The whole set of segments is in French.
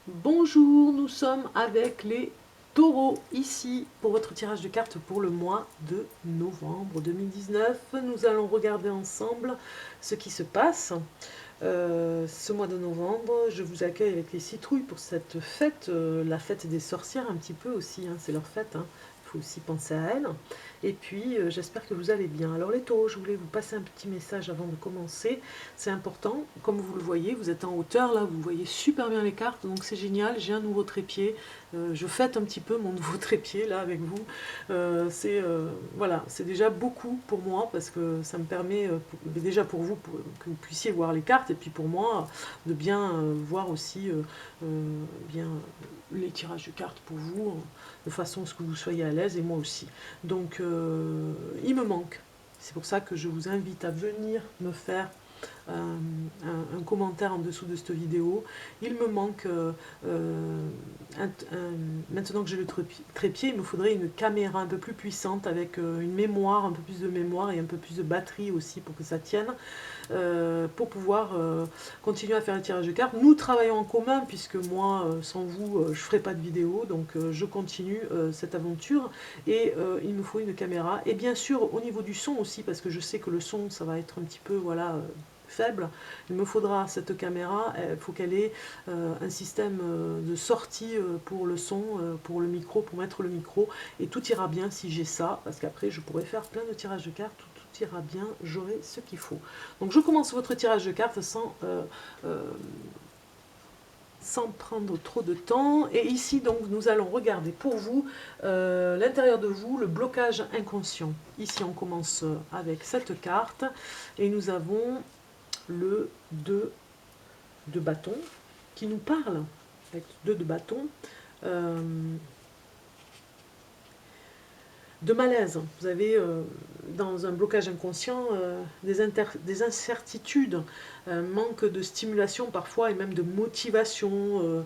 Bonjour, nous sommes avec les taureaux ici pour votre tirage de cartes pour le mois de novembre 2019. Nous allons regarder ensemble ce qui se passe. Ce mois de novembre, je vous accueille avec les citrouilles pour cette fête, la fête des sorcières un petit peu aussi, hein, c'est leur fête, hein. Il faut aussi penser à elles. Et puis, j'espère que vous allez bien. Alors les taureaux, je voulais vous passer un petit message avant de commencer. C'est important, comme vous le voyez, vous êtes en hauteur, là, vous voyez super bien les cartes, donc c'est génial. J'ai un nouveau trépied. Je fête un petit peu mon nouveau trépied, là, avec vous. Voilà, c'est déjà beaucoup pour moi, parce que ça me permet, déjà pour vous, que vous puissiez voir les cartes, et puis pour moi, de bien voir aussi bien les tirages de cartes pour vous, de façon à ce que vous soyez à l'aise, et moi aussi. Donc, il me manque. C'est pour ça que je vous invite à venir me faire un commentaire en dessous de cette vidéo. Il me manque, maintenant que j'ai le trépied, il me faudrait une caméra un peu plus puissante avec une mémoire, un peu plus de mémoire et un peu plus de batterie aussi pour que ça tienne, pour pouvoir continuer à faire le tirage de cartes. Nous travaillons en commun puisque moi, sans vous, je ne ferai pas de vidéo, donc je continue cette aventure et il me faut une caméra. Et bien sûr, au niveau du son aussi, parce que je sais que le son, ça va être un petit peu, voilà, faible, il me faudra cette caméra, il faut qu'elle ait un système de sortie pour le son, pour le micro, pour mettre le micro, et tout ira bien si j'ai ça, parce qu'après je pourrai faire plein de tirages de cartes, tout ira bien, j'aurai ce qu'il faut. Donc je commence votre tirage de cartes sans prendre trop de temps, et ici donc nous allons regarder pour vous l'intérieur de vous, le blocage inconscient. Ici on commence avec cette carte, et nous avons le 2 de bâton qui nous parle, avec 2 de bâton, euh, de malaise. Vous avez dans un blocage inconscient des incertitudes, un manque de stimulation parfois et même de motivation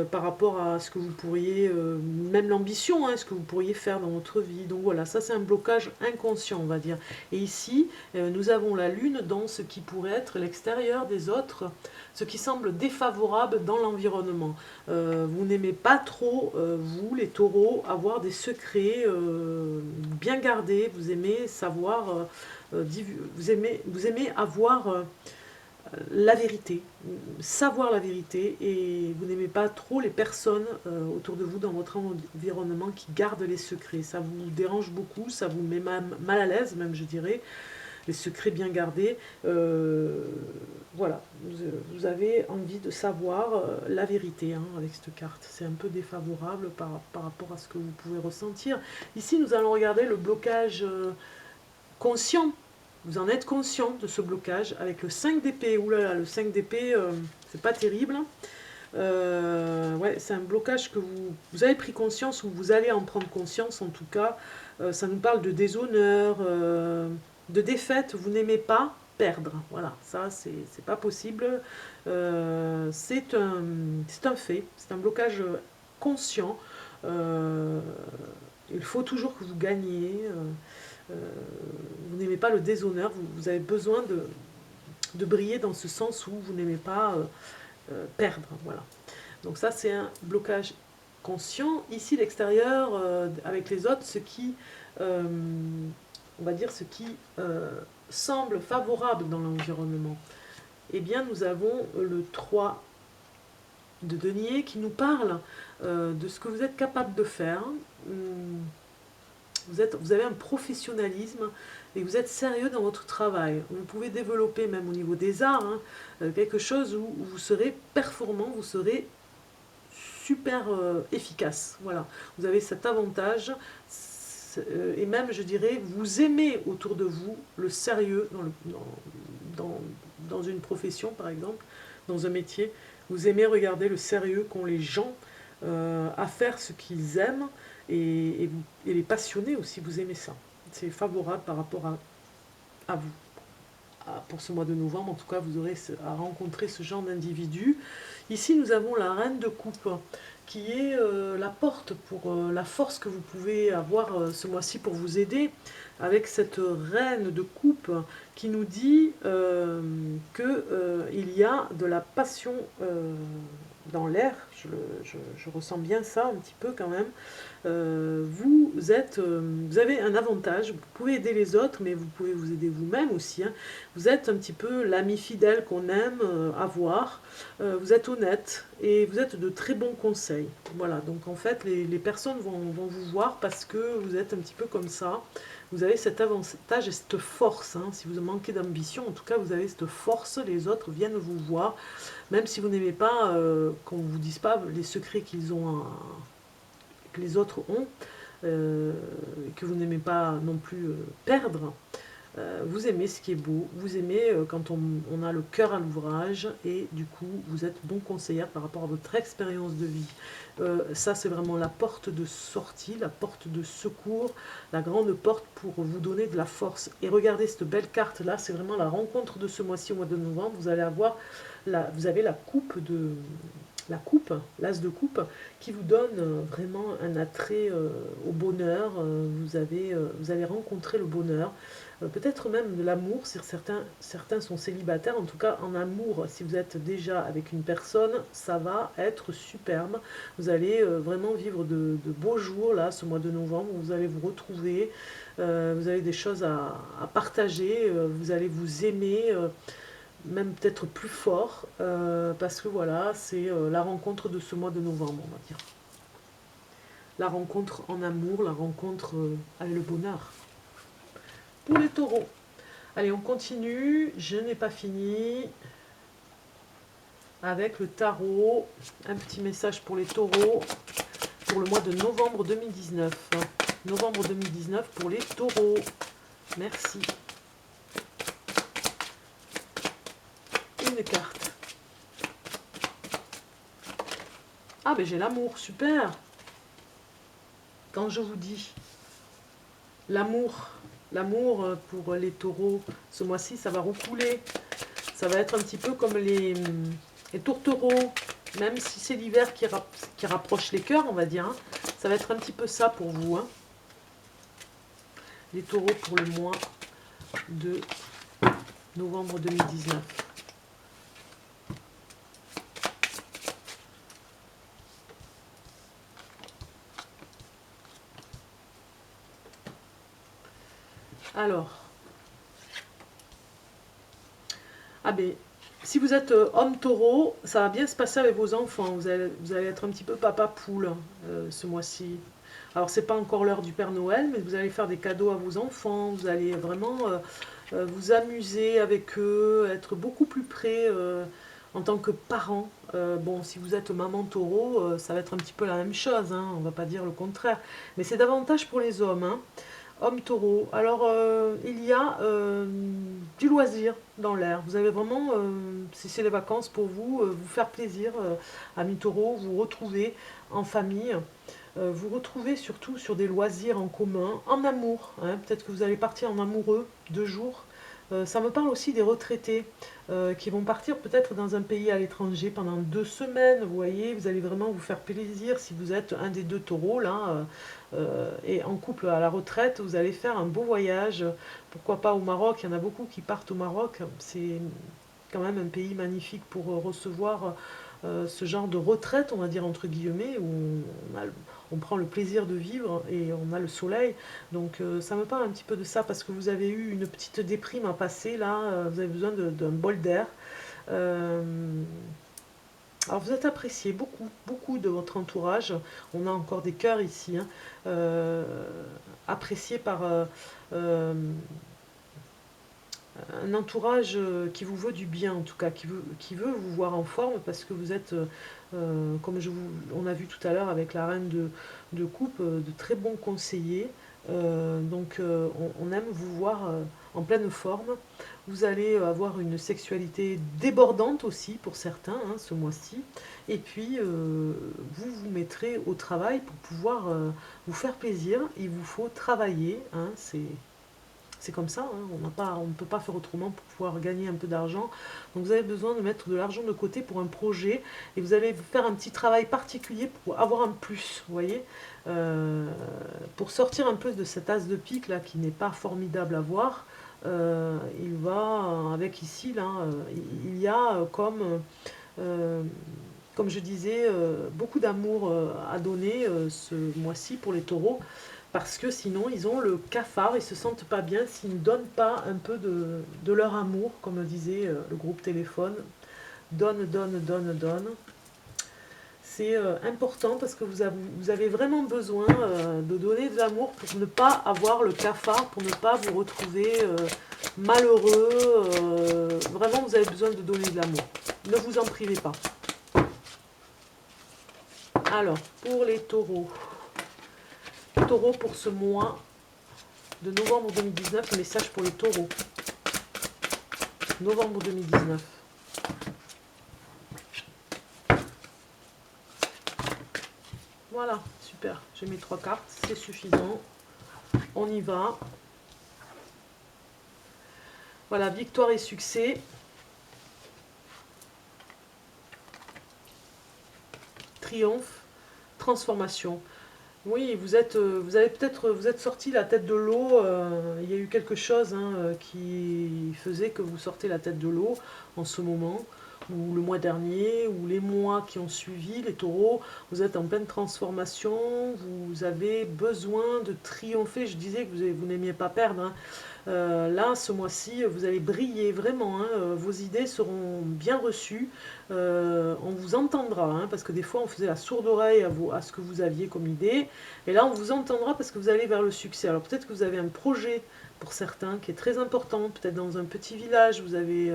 par rapport à ce que vous pourriez, même l'ambition, hein, ce que vous pourriez faire dans votre vie. Donc voilà, ça c'est un blocage inconscient, on va dire. Et ici, nous avons la lune dans ce qui pourrait être l'extérieur des autres, ce qui semble défavorable dans l'environnement. Vous n'aimez pas trop, vous les taureaux, avoir des secrets bien gardés, vous aimez savoir, vous aimez avoir la vérité, savoir la vérité, et vous n'aimez pas trop les personnes autour de vous dans votre environnement qui gardent les secrets. Ça vous dérange beaucoup, ça vous met mal à l'aise même, je dirais, les secrets bien gardés. Voilà, vous avez envie de savoir la vérité hein, avec cette carte. C'est un peu défavorable par rapport à ce que vous pouvez ressentir. Ici, nous allons regarder le blocage conscient. Vous en êtes conscient de ce blocage avec le 5 d'épée. Ouh là là, le 5 d'épée, c'est pas terrible. Ouais, c'est un blocage que vous avez pris conscience, ou vous allez en prendre conscience en tout cas. Ça nous parle de déshonneur, de défaite. Vous n'aimez pas perdre. Voilà, ça c'est pas possible. C'est un fait, c'est un blocage conscient. Euh, il faut toujours que vous gagniez. Vous n'aimez pas le déshonneur, vous avez besoin de briller dans ce sens où vous n'aimez pas perdre. Voilà. Donc ça c'est un blocage conscient. Ici l'extérieur, avec les autres, on va dire ce qui semble favorable dans l'environnement. Eh bien nous avons le 3 de denier qui nous parle de ce que vous êtes capable de faire. Vous avez un professionnalisme et vous êtes sérieux dans votre travail. Vous pouvez développer, même au niveau des arts, hein, quelque chose où vous serez performant, vous serez super efficace. Voilà. Vous avez cet avantage, et même, je dirais, vous aimez autour de vous le sérieux dans une profession, par exemple, dans un métier. Vous aimez regarder le sérieux qu'ont les gens à faire ce qu'ils aiment, et les passionnés aussi, vous aimez ça. C'est favorable par rapport à vous. Pour ce mois de novembre, en tout cas, vous aurez à rencontrer ce genre d'individu. Ici, nous avons la reine de coupe, qui est la porte pour la force que vous pouvez avoir ce mois-ci pour vous aider, avec cette reine de coupe qui nous dit qu'il y a de la passion dans l'air, je ressens bien ça un petit peu quand même. Vous avez un avantage, vous pouvez aider les autres, mais vous pouvez vous aider vous-même aussi, hein. Vous êtes un petit peu l'ami fidèle qu'on aime avoir, vous êtes honnête et vous êtes de très bons conseils. Voilà, donc en fait les personnes vont vous voir parce que vous êtes un petit peu comme ça. Vous avez cet avantage et cette force, hein. Si vous manquez d'ambition, en tout cas vous avez cette force, les autres viennent vous voir, même si vous n'aimez pas qu'on ne vous dise pas les secrets qu'ils ont, que les autres ont, que vous n'aimez pas non plus perdre. Vous aimez ce qui est beau, vous aimez quand on a le cœur à l'ouvrage et du coup vous êtes bon conseillère par rapport à votre expérience de vie. Ça c'est vraiment la porte de sortie, la porte de secours, la grande porte pour vous donner de la force. Et regardez cette belle carte là, c'est vraiment la rencontre de ce mois-ci au mois de novembre. Vous allez avoir vous avez la coupe de l'as de coupe, qui vous donne vraiment un attrait au bonheur. Vous allez rencontrer le bonheur, peut-être même de l'amour, si certains sont célibataires. En tout cas, en amour, si vous êtes déjà avec une personne, ça va être superbe. Vous allez vraiment vivre de beaux jours, là, ce mois de novembre. Vous allez vous retrouver, vous avez des choses à partager, vous allez vous aimer, même peut-être plus fort, parce que voilà, c'est la rencontre de ce mois de novembre, on va dire. La rencontre en amour, la rencontre avec le bonheur. Pour les taureaux. Allez, on continue. Je n'ai pas fini avec le tarot. Un petit message pour les taureaux pour le mois de novembre 2019. Novembre 2019 pour les taureaux. Merci. Une carte. Ah, ben j'ai l'amour, super. Quand je vous dis l'amour pour les taureaux, ce mois-ci, ça va recouler. Ça va être un petit peu comme les tourtereaux, même si c'est l'hiver qui rapproche les cœurs, on va dire, hein. Ça va être un petit peu ça pour vous, hein. Les taureaux pour le mois de novembre 2019. Alors, ah ben, si vous êtes homme taureau, ça va bien se passer avec vos enfants. Vous allez être un petit peu papa poule ce mois-ci. Alors, c'est pas encore l'heure du Père Noël, mais vous allez faire des cadeaux à vos enfants. Vous allez vraiment vous amuser avec eux, être beaucoup plus près en tant que parent. Bon, si vous êtes maman taureau, ça va être un petit peu la même chose, hein, on va pas dire le contraire. Mais c'est davantage pour les hommes, hein. Homme taureau. Alors, il y a du loisir dans l'air. Vous avez vraiment, si c'est les vacances pour vous, vous faire plaisir, amis taureau, vous retrouver en famille, vous retrouver surtout sur des loisirs en commun, en amour, hein. Peut-être que vous allez partir en amoureux 2 jours. Ça me parle aussi des retraités qui vont partir peut-être dans un pays à l'étranger pendant 2 semaines. Vous voyez, vous allez vraiment vous faire plaisir si vous êtes un des deux taureaux là. Et en couple à la retraite, vous allez faire un beau voyage. Pourquoi pas au Maroc? Il y en a beaucoup qui partent au Maroc. C'est quand même un pays magnifique pour recevoir ce genre de retraite, on va dire entre guillemets, où on prend le plaisir de vivre et on a le soleil. Donc ça me parle un petit peu de ça parce que vous avez eu une petite déprime à passer là, vous avez besoin d'un bol d'air. Euh, alors vous êtes apprécié beaucoup, beaucoup de votre entourage. On a encore des cœurs ici, hein, apprécié par un entourage qui vous veut du bien en tout cas, qui veut vous voir en forme parce que vous êtes, comme on a vu tout à l'heure avec la reine de coupe, de très bons conseillers. Donc on aime vous voir en pleine forme. Vous allez avoir une sexualité débordante aussi pour certains, hein, ce mois-ci. Et puis vous vous mettrez au travail pour pouvoir vous faire plaisir. Il vous faut travailler, hein, c'est comme ça, hein, on ne peut pas faire autrement pour pouvoir gagner un peu d'argent. Donc vous avez besoin de mettre de l'argent de côté pour un projet et vous allez faire un petit travail particulier pour avoir un plus, vous voyez. Pour sortir un peu de cet as de pique là qui n'est pas formidable à voir, il va avec ici là, il y a comme je disais, beaucoup d'amour à donner ce mois-ci pour les taureaux, parce que sinon ils ont le cafard, ils se sentent pas bien s'ils ne donnent pas un peu de leur amour, comme le disait le groupe téléphone. Donne, donne, donne, donne. C'est important parce que vous avez vraiment besoin de donner de l'amour pour ne pas avoir le cafard, pour ne pas vous retrouver malheureux. Vraiment, vous avez besoin de donner de l'amour. Ne vous en privez pas. Alors, pour les taureaux. Taureaux pour ce mois de novembre 2019, le message pour les taureaux. Novembre 2019. Voilà, super. J'ai mes 3 cartes, c'est suffisant. On y va. Voilà, victoire et succès. Triomphe, transformation. Oui, vous êtes sorti la tête de l'eau. Il y a eu quelque chose qui faisait que vous sortez la tête de l'eau en ce moment, ou le mois dernier, ou les mois qui ont suivi, les taureaux. Vous êtes en pleine transformation, vous avez besoin de triompher. Je disais que vous n'aimiez pas perdre, hein. Là, ce mois-ci, vous allez briller vraiment, hein. Vos idées seront bien reçues. On vous entendra, hein, parce que des fois, on faisait la sourde oreille à ce que vous aviez comme idée. Et là, on vous entendra parce que vous allez vers le succès. Alors peut-être que vous avez un projet pour certains qui est très important. Peut-être dans un petit village, vous avez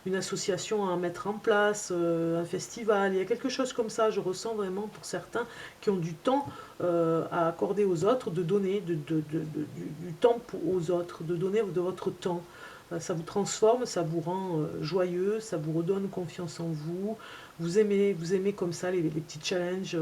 une association à mettre en place, un festival. Il y a quelque chose comme ça, je ressens vraiment pour certains qui ont du temps à accorder aux autres, de donner du temps aux autres, de donner de votre temps. Ça vous transforme, ça vous rend joyeux, ça vous redonne confiance en vous. Vous aimez comme ça les petits challenges.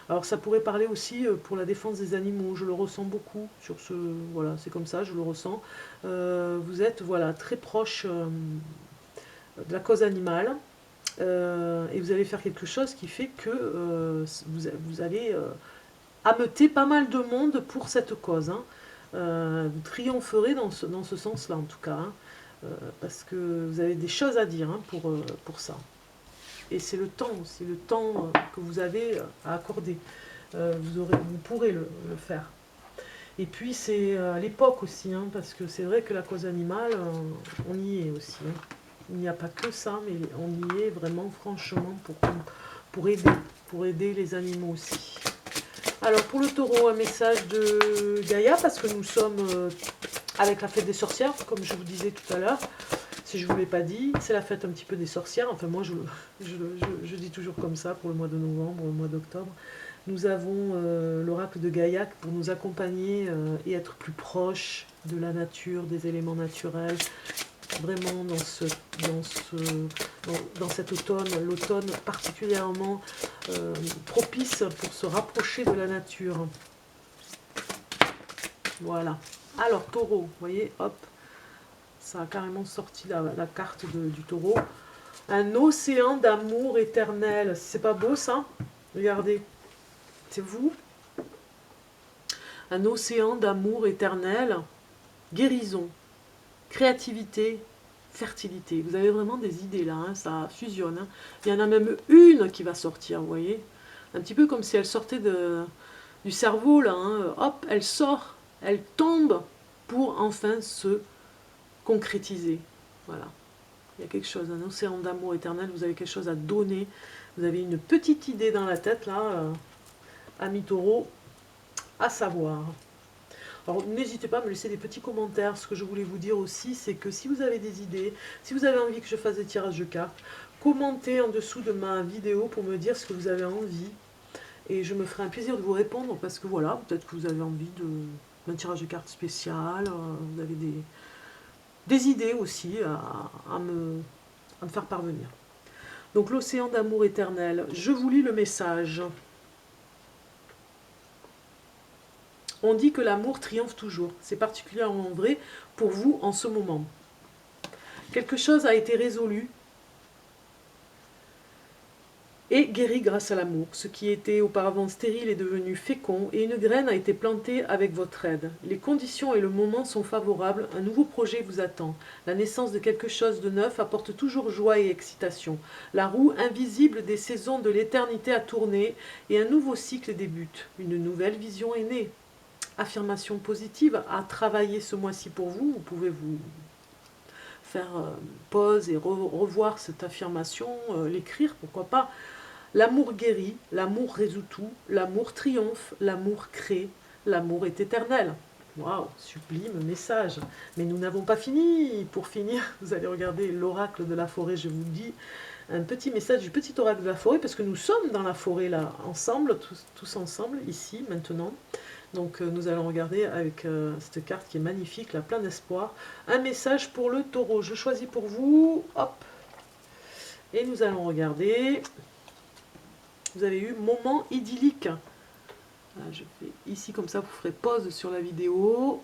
Alors ça pourrait parler aussi pour la défense des animaux, je le ressens beaucoup sur ce... Voilà, c'est comme ça, je le ressens. Vous êtes voilà, très proche de la cause animale. Et vous allez faire quelque chose qui fait que vous allez ameuter pas mal de monde pour cette cause, hein. Vous triompherez dans ce sens-là en tout cas, hein, parce que vous avez des choses à dire, hein, pour ça. Et c'est le temps que vous avez à accorder. Vous pourrez le faire. Et puis c'est l'époque aussi, hein, parce que c'est vrai que la cause animale, on y est aussi, hein. Il n'y a pas que ça, mais on y est vraiment franchement pour aider les animaux aussi. Alors pour le taureau, un message de Gaïa, parce que nous sommes avec la fête des sorcières, comme je vous disais tout à l'heure. Si je ne vous l'ai pas dit, c'est la fête un petit peu des sorcières. Enfin moi je dis toujours comme ça pour le mois de novembre, le mois d'octobre. Nous avons l'oracle de Gaïa pour nous accompagner et être plus proche de la nature, des éléments naturels. Vraiment dans cet automne, l'automne particulièrement propice pour se rapprocher de la nature. Voilà. Alors taureau, vous voyez, hop, ça a carrément sorti la carte du taureau. Un océan d'amour éternel. C'est pas beau ça? Regardez, c'est vous. Un océan d'amour éternel, guérison, créativité, fertilité. Vous avez vraiment des idées là, hein, ça fusionne, hein. Il y en a même une qui va sortir, vous voyez. Un petit peu comme si elle sortait du cerveau là, hein. Hop, elle sort, elle tombe pour enfin se concrétiser. Voilà. Il y a quelque chose, un océan d'amour éternel, vous avez quelque chose à donner. Vous avez une petite idée dans la tête là, ami taureau, à savoir. Alors n'hésitez pas à me laisser des petits commentaires. Ce que je voulais vous dire aussi, c'est que si vous avez des idées, si vous avez envie que je fasse des tirages de cartes, commentez en dessous de ma vidéo pour me dire ce que vous avez envie. Et je me ferai un plaisir de vous répondre parce que voilà, peut-être que vous avez envie d'un tirage de cartes spécial, vous avez des idées aussi à me faire parvenir. Donc l'océan d'amour éternel, je vous lis le message. On dit que l'amour triomphe toujours. C'est particulièrement vrai pour vous en ce moment. Quelque chose a été résolu. et guéri grâce à l'amour. Ce qui était auparavant stérile est devenu fécond et une graine a été plantée avec votre aide. Les conditions et le moment sont favorables, un nouveau projet vous attend. La naissance de quelque chose de neuf apporte toujours joie et excitation. La roue invisible des saisons de l'éternité a tourné et un nouveau cycle débute. Une nouvelle vision est née. Affirmation positive à travailler ce mois-ci pour vous. Vous pouvez vous faire pause et revoir cette affirmation, l'écrire, pourquoi pas. L'amour guérit, l'amour résout tout, l'amour triomphe, l'amour crée, l'amour est éternel. Waouh, sublime message. Mais nous n'avons pas fini. Pour finir, vous allez regarder l'oracle de la forêt, je vous dis. Un petit message du petit oracle de la forêt, parce que nous sommes dans la forêt là, ensemble, tous ensemble, ici, maintenant. Donc nous allons regarder avec cette carte qui est magnifique, là, plein d'espoir. Un message pour le taureau. Je choisis pour vous. Hop. Et nous allons regarder. Vous avez eu moment idyllique. Voilà, je fais ici comme ça, vous ferez pause sur la vidéo.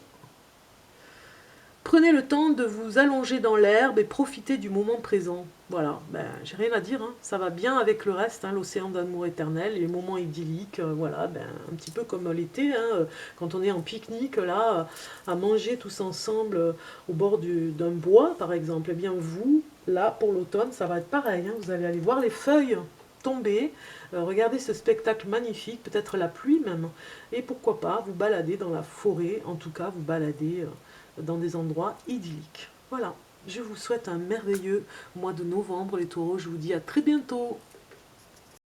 Prenez le temps de vous allonger dans l'herbe et profitez du moment présent. Voilà, ben, j'ai rien à dire, hein. Ça va bien avec le reste, hein, l'océan d'amour éternel, les moments idylliques, voilà, ben, un petit peu comme l'été, hein, quand on est en pique-nique, là, à manger tous ensemble au bord d'un bois, par exemple. Eh bien vous, là, pour l'automne, ça va être pareil, hein, vous allez aller voir les feuilles tomber, regarder ce spectacle magnifique, peut-être la pluie même, et pourquoi pas vous balader dans la forêt, en tout cas vous balader dans des endroits idylliques. Voilà, je vous souhaite un merveilleux mois de novembre les taureaux, je vous dis à très bientôt.